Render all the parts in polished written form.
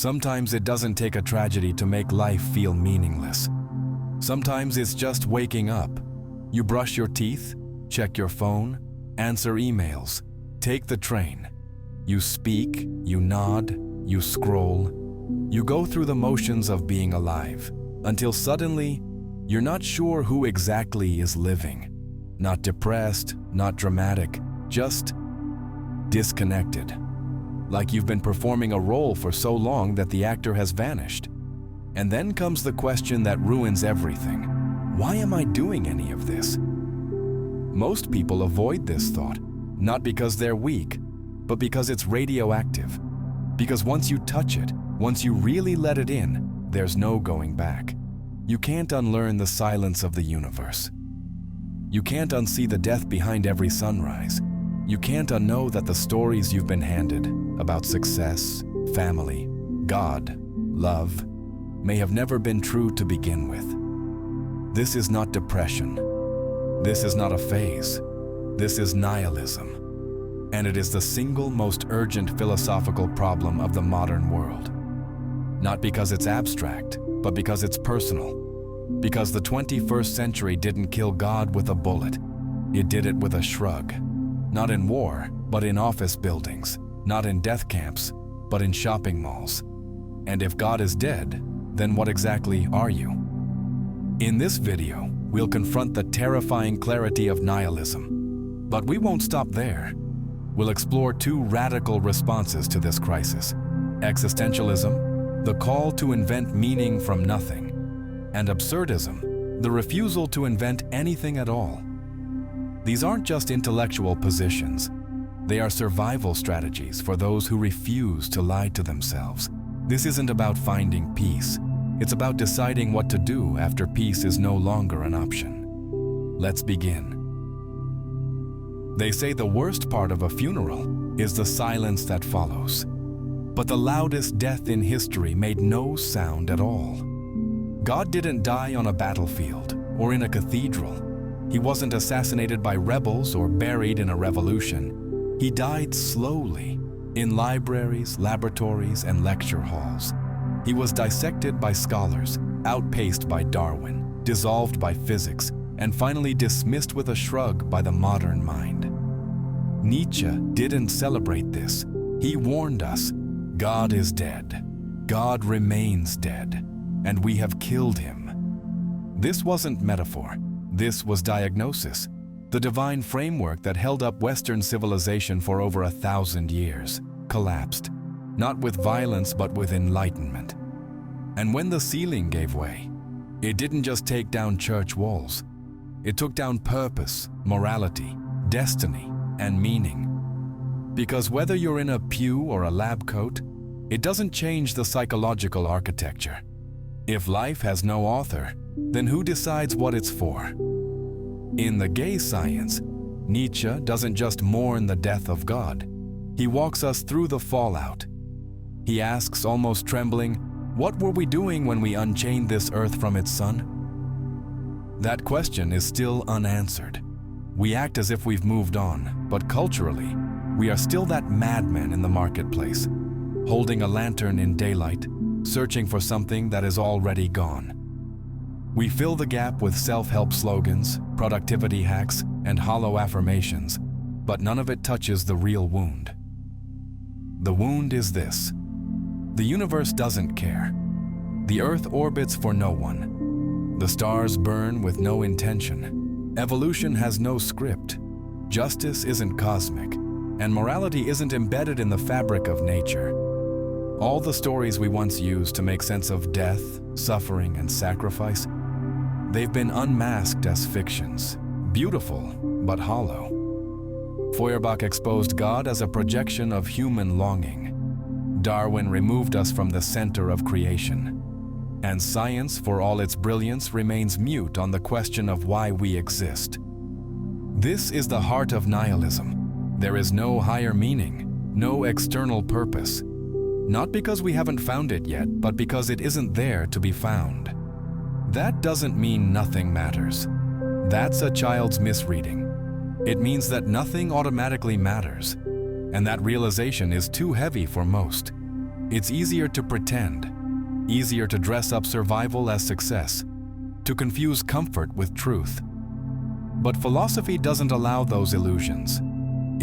Sometimes it doesn't take a tragedy to make life feel meaningless. Sometimes it's just waking up. You brush your teeth, check your phone, answer emails, take the train. You speak, you nod, you scroll. You go through the motions of being alive, until suddenly, you're not sure who exactly is living. Not depressed, not dramatic, just disconnected. Like you've been performing a role for so long that the actor has vanished. And then comes the question that ruins everything. Why am I doing any of this? Most people avoid this thought, not because they're weak, but because it's radioactive. Because once you touch it, once you really let it in, there's no going back. You can't unlearn the silence of the universe. You can't unsee the death behind every sunrise. You can't unknow that the stories you've been handed about success, family, God, love, may have never been true to begin with. This is not depression. This is not a phase. This is nihilism. And it is the single most urgent philosophical problem of the modern world. Not because it's abstract, but because it's personal. Because the 21st century didn't kill God with a bullet. It did it with a shrug. Not in war, but in office buildings. Not in death camps, but in shopping malls. And if God is dead, then what exactly are you? In this video, we'll confront the terrifying clarity of nihilism. But we won't stop there. We'll explore two radical responses to this crisis. Existentialism, the call to invent meaning from nothing. And absurdism, the refusal to invent anything at all. These aren't just intellectual positions. They are survival strategies for those who refuse to lie to themselves. This isn't about finding peace. It's about deciding what to do after peace is no longer an option. Let's begin. They say the worst part of a funeral is the silence that follows. But the loudest death in history made no sound at all. God didn't die on a battlefield or in a cathedral. He wasn't assassinated by rebels or buried in a revolution. He died slowly in libraries, laboratories, and lecture halls. He was dissected by scholars, outpaced by Darwin, dissolved by physics, and finally dismissed with a shrug by the modern mind. Nietzsche didn't celebrate this. He warned us, God is dead. God remains dead, and we have killed him. This wasn't metaphor. This was diagnosis, the divine framework that held up Western civilization for over 1,000 years, collapsed, not with violence but with enlightenment. And when the ceiling gave way, it didn't just take down church walls. It took down purpose, morality, destiny, and meaning. Because whether you're in a pew or a lab coat, it doesn't change the psychological architecture. If life has no author, then who decides what it's for? In The Gay Science, Nietzsche doesn't just mourn the death of God. He walks us through the fallout. He asks, almost trembling, what were we doing when we unchained this earth from its sun? That question is still unanswered. We act as if we've moved on, but culturally, we are still that madman in the marketplace, holding a lantern in daylight, searching for something that is already gone. We fill the gap with self-help slogans, productivity hacks, and hollow affirmations, but none of it touches the real wound. The wound is this. The universe doesn't care. The earth orbits for no one. The stars burn with no intention. Evolution has no script. Justice isn't cosmic, and morality isn't embedded in the fabric of nature. All the stories we once used to make sense of death, suffering, and sacrifice, they've been unmasked as fictions, beautiful but hollow. Feuerbach exposed God as a projection of human longing. Darwin removed us from the center of creation. And science, for all its brilliance, remains mute on the question of why we exist. This is the heart of nihilism. There is no higher meaning, no external purpose. Not because we haven't found it yet, but because it isn't there to be found. That doesn't mean nothing matters. That's a child's misreading. It means that nothing automatically matters, and that realization is too heavy for most. It's easier to pretend, easier to dress up survival as success, to confuse comfort with truth. But philosophy doesn't allow those illusions.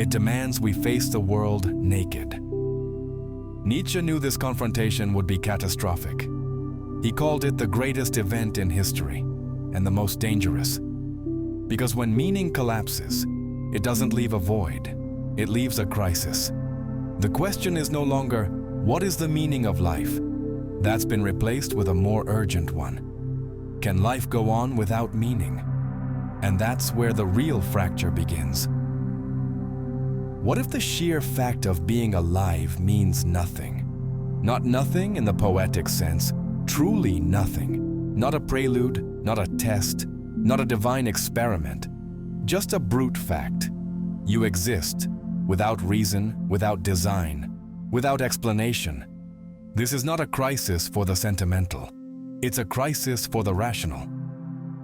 It demands we face the world naked. Nietzsche knew this confrontation would be catastrophic. He called it the greatest event in history, and the most dangerous. Because when meaning collapses, it doesn't leave a void, it leaves a crisis. The question is no longer, what is the meaning of life? That's been replaced with a more urgent one. Can life go on without meaning? And that's where the real fracture begins. What if the sheer fact of being alive means nothing? Not nothing in the poetic sense, truly nothing. Not a prelude, not a test, not a divine experiment, just a brute fact. You exist, without reason, without design, without explanation. This is not a crisis for the sentimental. It's a crisis for the rational.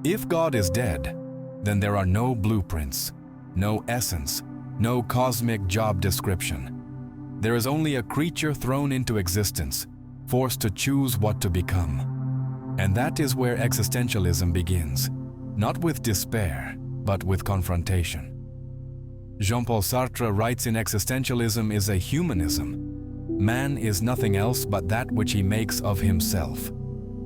If God is dead, then there are no blueprints, no essence, no cosmic job description. There is only a creature thrown into existence, forced to choose what to become. And that is where existentialism begins, not with despair, but with confrontation. Jean-Paul Sartre writes in Existentialism is a humanism. Man is nothing else but that which he makes of himself.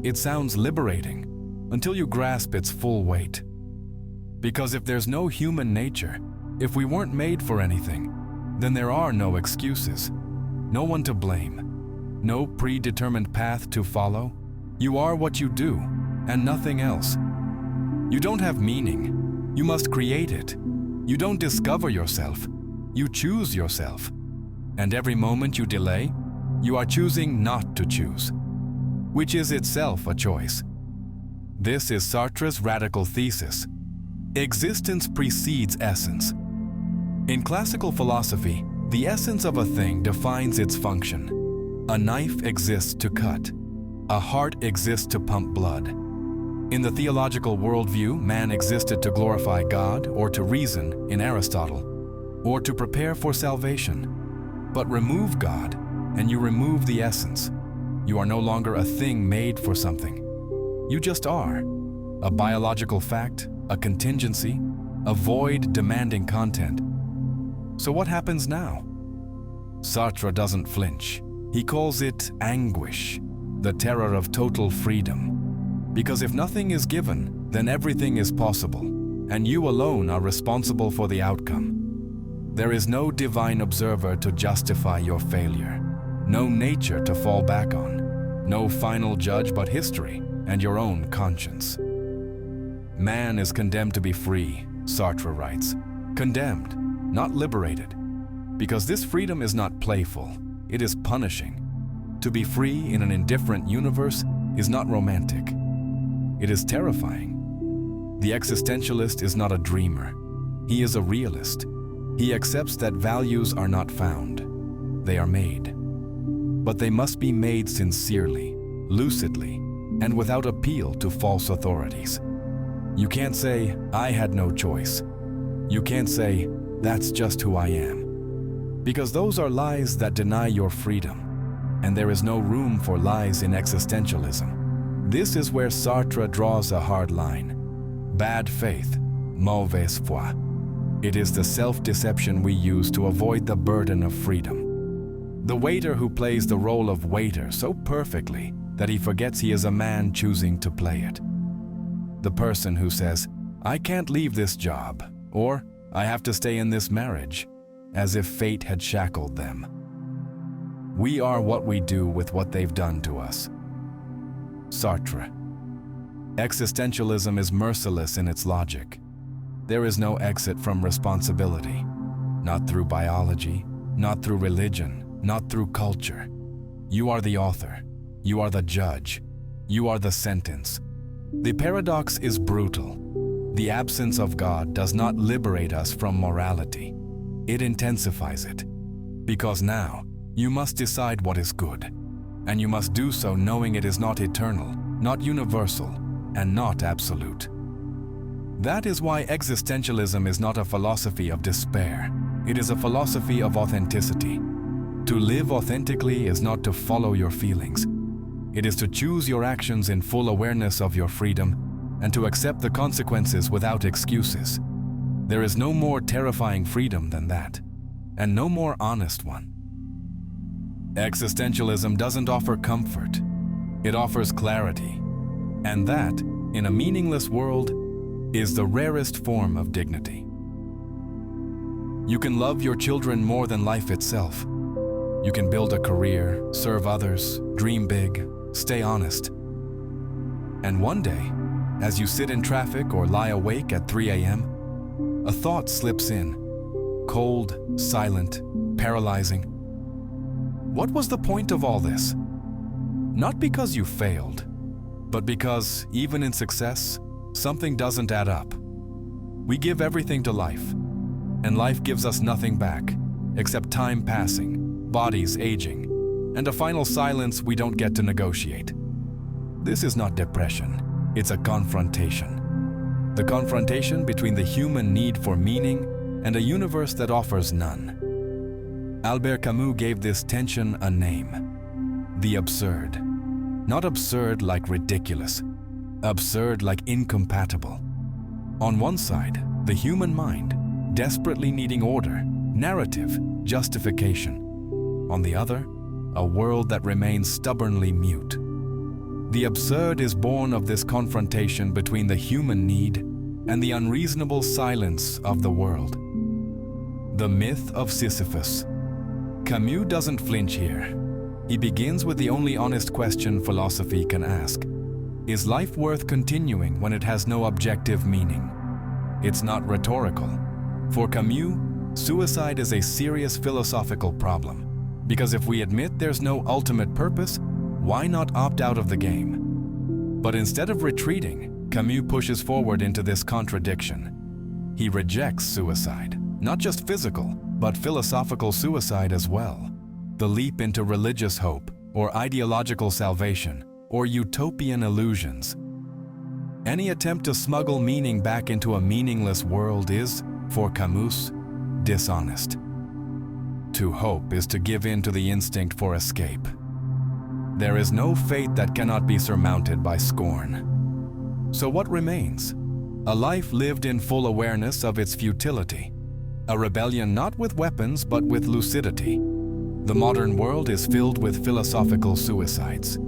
It sounds liberating until you grasp its full weight. Because if there's no human nature, if we weren't made for anything, then there are no excuses, no one to blame, no predetermined path to follow. You are what you do, and nothing else. You don't have meaning. You must create it. You don't discover yourself. You choose yourself. And every moment you delay, you are choosing not to choose, which is itself a choice. This is Sartre's radical thesis. Existence precedes essence. In classical philosophy, the essence of a thing defines its function. A knife exists to cut. A heart exists to pump blood. In the theological worldview, man existed to glorify God or to reason in Aristotle, or to prepare for salvation. But remove God, and you remove the essence. You are no longer a thing made for something. You just are. A biological fact, a contingency, a void demanding content. So what happens now? Sartre doesn't flinch. He calls it anguish, the terror of total freedom. Because if nothing is given, then everything is possible, and you alone are responsible for the outcome. There is no divine observer to justify your failure, no nature to fall back on, no final judge but history and your own conscience. Man is condemned to be free, Sartre writes. Condemned, not liberated. Because this freedom is not playful, it is punishing. To be free in an indifferent universe is not romantic. It is terrifying. The existentialist is not a dreamer. He is a realist. He accepts that values are not found. They are made. But they must be made sincerely, lucidly, and without appeal to false authorities. You can't say, I had no choice. You can't say, that's just who I am. Because those are lies that deny your freedom. And there is no room for lies in existentialism. This is where Sartre draws a hard line. Bad faith, mauvaise foi. It is the self-deception we use to avoid the burden of freedom. The waiter who plays the role of waiter so perfectly that he forgets he is a man choosing to play it. The person who says, I can't leave this job, or I have to stay in this marriage, as if fate had shackled them. We are what we do with what they've done to us. Sartre. Existentialism is merciless in its logic. There is no exit from responsibility, not through biology, not through religion, not through culture. You are the author. You are the judge. You are the sentence. The paradox is brutal. The absence of God does not liberate us from morality. It intensifies it. Because now, you must decide what is good. And you must do so knowing it is not eternal, not universal, and not absolute. That is why existentialism is not a philosophy of despair. It is a philosophy of authenticity. To live authentically is not to follow your feelings. It is to choose your actions in full awareness of your freedom and to accept the consequences without excuses. There is no more terrifying freedom than that, and no more honest one. Existentialism doesn't offer comfort. It offers clarity, and that, in a meaningless world, is the rarest form of dignity. You can love your children more than life itself. You can build a career, serve others, dream big, stay honest. And one day, as you sit in traffic or lie awake at 3 a.m., a thought slips in, cold, silent, paralyzing. What was the point of all this? Not because you failed, but because, even in success, something doesn't add up. We give everything to life, and life gives us nothing back, except time passing, bodies aging, and a final silence we don't get to negotiate. This is not depression, it's a confrontation. The confrontation between the human need for meaning and a universe that offers none. Albert Camus gave this tension a name: the absurd. Not absurd like ridiculous, absurd like incompatible. On one side, the human mind, desperately needing order, narrative, justification. On the other, a world that remains stubbornly mute. The absurd is born of this confrontation between the human need and the unreasonable silence of the world. The myth of Sisyphus. Camus doesn't flinch here. He begins with the only honest question philosophy can ask. Is life worth continuing when it has no objective meaning? It's not rhetorical. For Camus, suicide is a serious philosophical problem. Because if we admit there's no ultimate purpose, why not opt out of the game? But instead of retreating, Camus pushes forward into this contradiction. He rejects suicide, not just physical, but philosophical suicide as well. The leap into religious hope, or ideological salvation, or utopian illusions. Any attempt to smuggle meaning back into a meaningless world is, for Camus, dishonest. To hope is to give in to the instinct for escape. There is no fate that cannot be surmounted by scorn. So what remains? A life lived in full awareness of its futility. A rebellion not with weapons but with lucidity. The modern world is filled with philosophical suicides.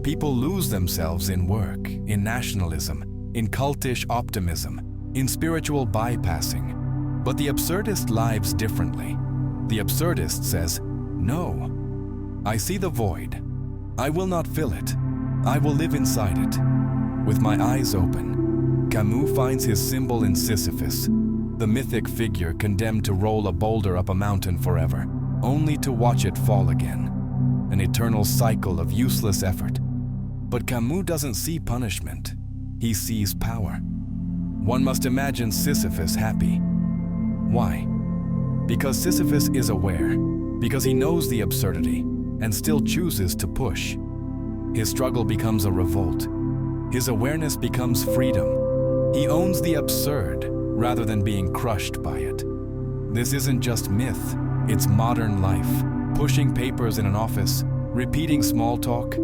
People lose themselves in work, in nationalism, in cultish optimism, in spiritual bypassing. But the absurdist lives differently. The absurdist says, no, I see the void. I will not fill it. I will live inside it. With my eyes open, Camus finds his symbol in Sisyphus, the mythic figure condemned to roll a boulder up a mountain forever, only to watch it fall again. An eternal cycle of useless effort. But Camus doesn't see punishment. He sees power. One must imagine Sisyphus happy. Why? Because Sisyphus is aware, because he knows the absurdity, and still chooses to push. His struggle becomes a revolt. His awareness becomes freedom. He owns the absurd, rather than being crushed by it. This isn't just myth, it's modern life. Pushing papers in an office, repeating small talk,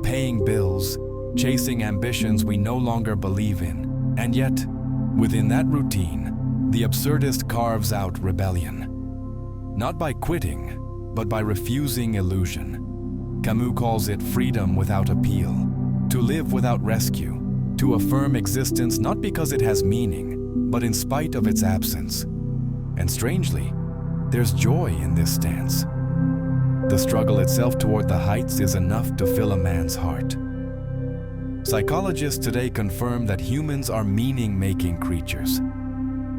paying bills, chasing ambitions we no longer believe in. And yet, within that routine, the absurdist carves out rebellion. Not by quitting, but by refusing illusion. Camus calls it freedom without appeal, to live without rescue, to affirm existence not because it has meaning, but in spite of its absence. And strangely, there's joy in this stance. The struggle itself toward the heights is enough to fill a man's heart. Psychologists today confirm that humans are meaning-making creatures.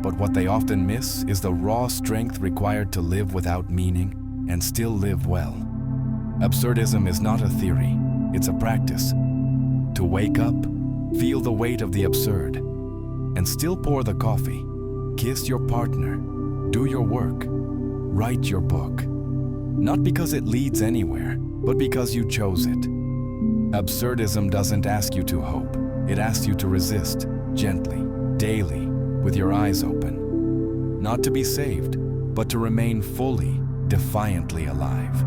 But what they often miss is the raw strength required to live without meaning and still live well. Absurdism is not a theory, it's a practice. To wake up, feel the weight of the absurd, and still pour the coffee, kiss your partner, do your work, write your book. Not because it leads anywhere, but because you chose it. Absurdism doesn't ask you to hope, it asks you to resist, gently, daily, with your eyes open. Not to be saved, but to remain fully, defiantly alive.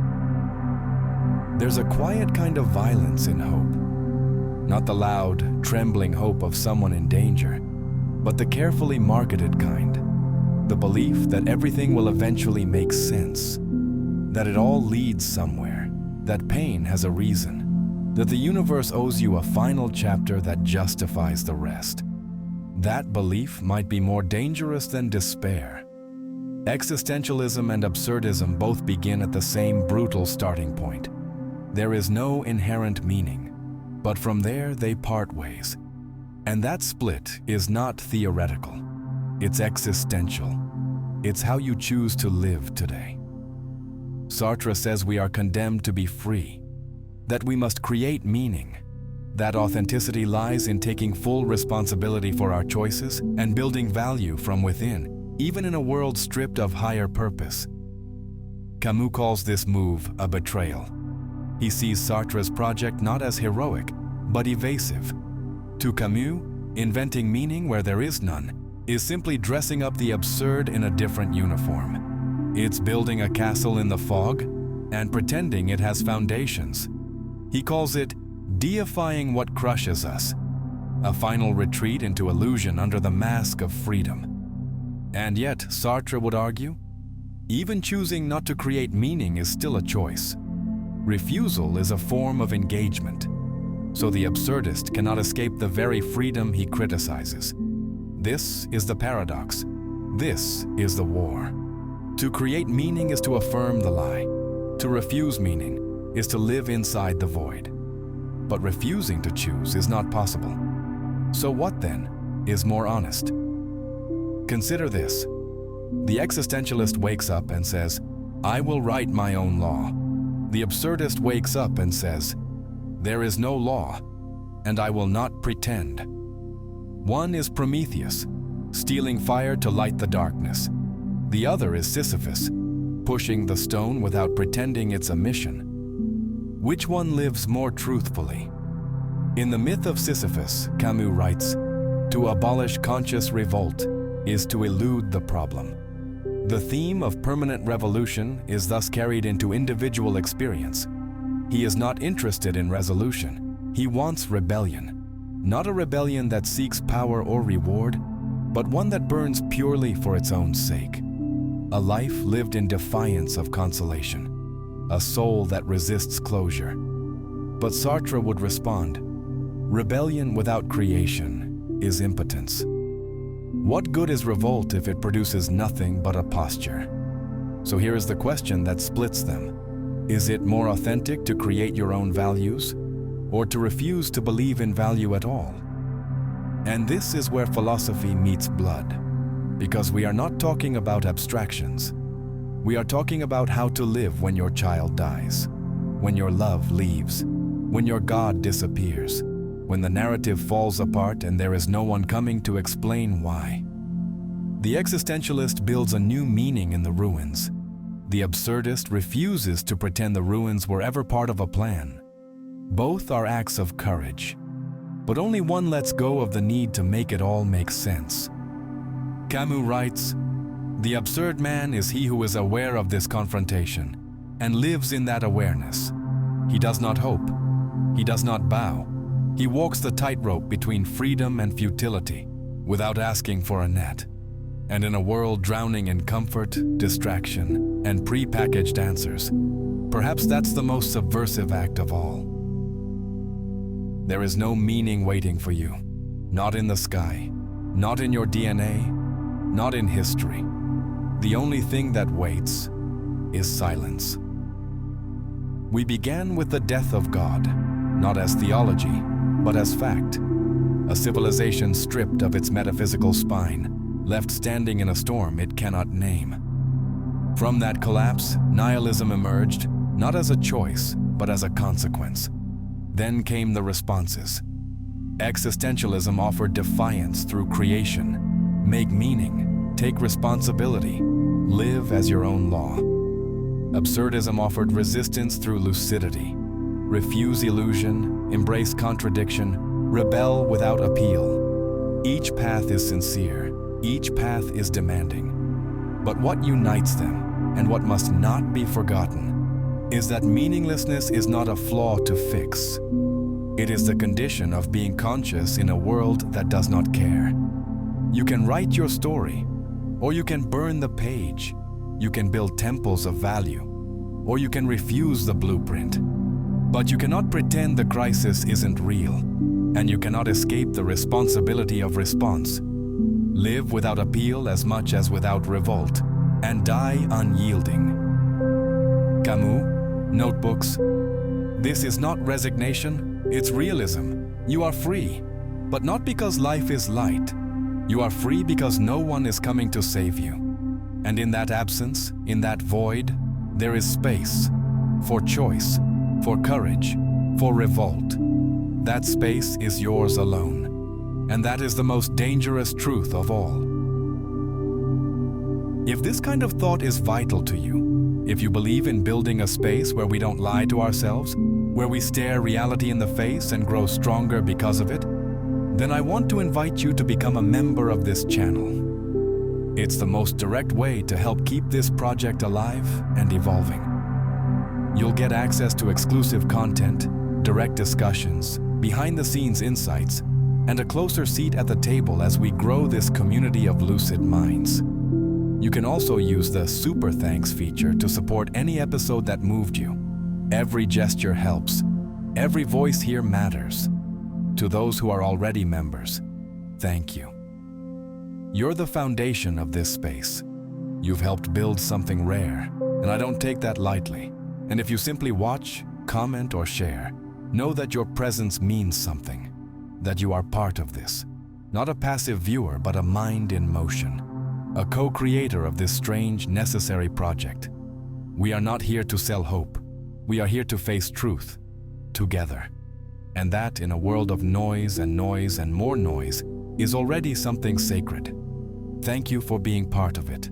There's a quiet kind of violence in hope. Not the loud, trembling hope of someone in danger, but the carefully marketed kind. The belief that everything will eventually make sense, that it all leads somewhere, that pain has a reason, that the universe owes you a final chapter that justifies the rest. That belief might be more dangerous than despair. Existentialism and absurdism both begin at the same brutal starting point. There is no inherent meaning, but from there they part ways. And that split is not theoretical. It's existential. It's how you choose to live today. Sartre says we are condemned to be free, that we must create meaning. That authenticity lies in taking full responsibility for our choices and building value from within, even in a world stripped of higher purpose. Camus calls this move a betrayal. He sees Sartre's project not as heroic, but evasive. To Camus, inventing meaning where there is none is simply dressing up the absurd in a different uniform. It's building a castle in the fog and pretending it has foundations. He calls it deifying what crushes us, a final retreat into illusion under the mask of freedom. And yet, Sartre would argue, even choosing not to create meaning is still a choice. Refusal is a form of engagement. So the absurdist cannot escape the very freedom he criticizes. This is the paradox. This is the war. To create meaning is to affirm the lie. To refuse meaning is to live inside the void. But refusing to choose is not possible. So what then is more honest? Consider this. The existentialist wakes up and says, I will write my own law. The absurdist wakes up and says, there is no law, and I will not pretend. One is Prometheus, stealing fire to light the darkness. The other is Sisyphus, pushing the stone without pretending it's a mission. Which one lives more truthfully? In the myth of Sisyphus, Camus writes, to abolish conscious revolt is to elude the problem. The theme of permanent revolution is thus carried into individual experience. He is not interested in resolution. He wants rebellion. Not a rebellion that seeks power or reward, but one that burns purely for its own sake. A life lived in defiance of consolation. A soul that resists closure. But Sartre would respond, rebellion without creation is impotence. What good is revolt if it produces nothing but a posture? So here is the question that splits them. Is it more authentic to create your own values, or to refuse to believe in value at all? And this is where philosophy meets blood, because we are not talking about abstractions. We are talking about how to live when your child dies, when your love leaves, when your God disappears, when the narrative falls apart and there is no one coming to explain why. The existentialist builds a new meaning in the ruins. The absurdist refuses to pretend the ruins were ever part of a plan. Both are acts of courage, but only one lets go of the need to make it all make sense. Camus writes, the absurd man is he who is aware of this confrontation and lives in that awareness. He does not hope. He does not bow. He walks the tightrope between freedom and futility without asking for a net. And in a world drowning in comfort, distraction, and pre-packaged answers, perhaps that's the most subversive act of all. There is no meaning waiting for you, not in the sky, not in your DNA, not in history. The only thing that waits is silence. We began with the death of God, not as theology, but as fact. A civilization stripped of its metaphysical spine, left standing in a storm it cannot name. From that collapse, nihilism emerged, not as a choice, but as a consequence. Then came the responses. Existentialism offered defiance through creation. Make meaning, take responsibility, live as your own law. Absurdism offered resistance through lucidity. Refuse illusion, embrace contradiction, rebel without appeal. Each path is sincere, each path is demanding. But what unites them, and what must not be forgotten, is that meaninglessness is not a flaw to fix. It is the condition of being conscious in a world that does not care. You can write your story, or you can burn the page. You can build temples of value, or you can refuse the blueprint. But you cannot pretend the crisis isn't real, and you cannot escape the responsibility of response. Live without appeal as much as without revolt, and die unyielding. Camus, Notebooks. This is not resignation, it's realism. You are free, but not because life is light. You are free because no one is coming to save you. And in that absence, in that void, there is space for choice, for courage, for revolt. That space is yours alone. And that is the most dangerous truth of all. If this kind of thought is vital to you, if you believe in building a space where we don't lie to ourselves, where we stare reality in the face and grow stronger because of it, then I want to invite you to become a member of this channel. It's the most direct way to help keep this project alive and evolving. You'll get access to exclusive content, direct discussions, behind-the-scenes insights, and a closer seat at the table as we grow this community of lucid minds. You can also use the Super Thanks feature to support any episode that moved you. Every gesture helps. Every voice here matters. To those who are already members, thank you. You're the foundation of this space. You've helped build something rare, and I don't take that lightly. And if you simply watch, comment, or share, know that your presence means something, that you are part of this. Not a passive viewer, but a mind in motion, a co-creator of this strange, necessary project. We are not here to sell hope. We are here to face truth, together. And that, in a world of noise and more noise, is already something sacred. Thank you for being part of it.